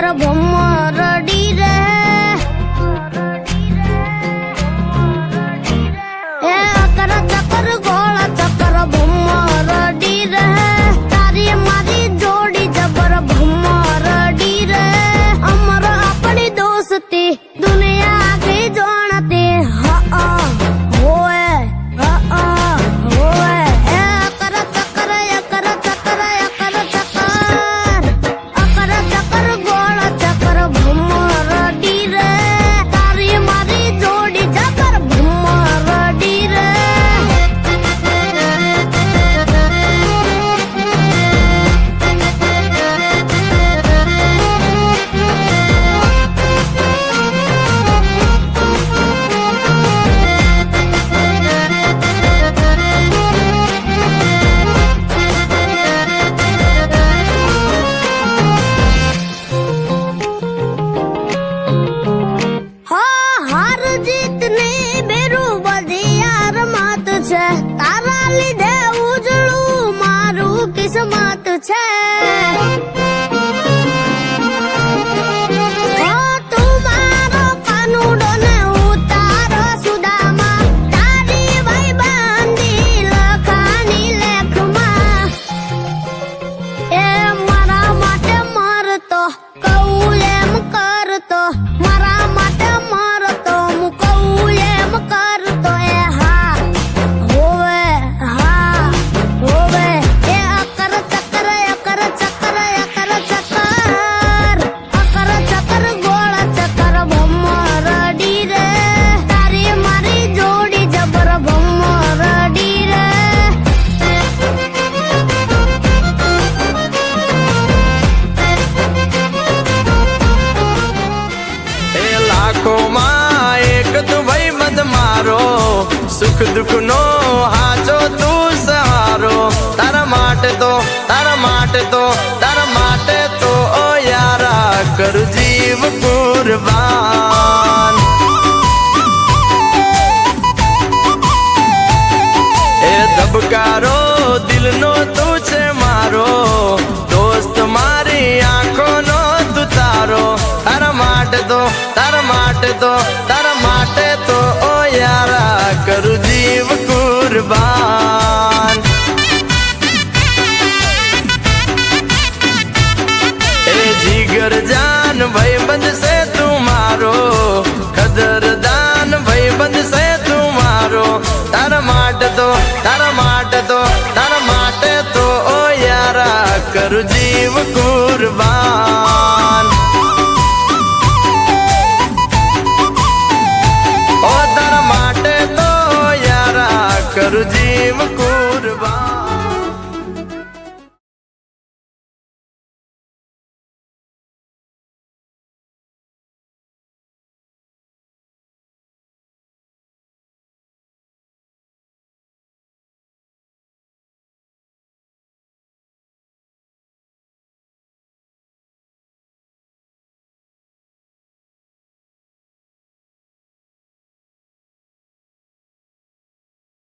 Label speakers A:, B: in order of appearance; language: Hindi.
A: चक्कर भमरडी रे ए अकर चक्कर गोला चक्कर भमरडी रे तारी मारी जोड़ी जबर भमरडी रे अमर अपनी दोस्ती दुनिया की जानती तारा लीधे उजळू मारू किस्मत छे तुम्हारो कानूडो ने उतारो सुदामा तारी भाई बांधी लखानी लेखमा ए मारा माटे मरतो कहूं एम करतो मारा माटे मरतो मु कहूं एम करतो ए
B: सुख दुख नो हाचो तू सहारो तारा माटे तो ओ यारा कर जीव कुर्बान ए दबकारो दिल नो तू छे मारो दोस्त मारी आंखो नो तू तारो तारा माटे तो ओ यारा करू जीव कुर्बान ए जिगर जान भाई बंद से तुम्हारो कदरदान भाई बंद से तुम्हारो तारा माटे तो ओ यारा करू जीव कुर्बान।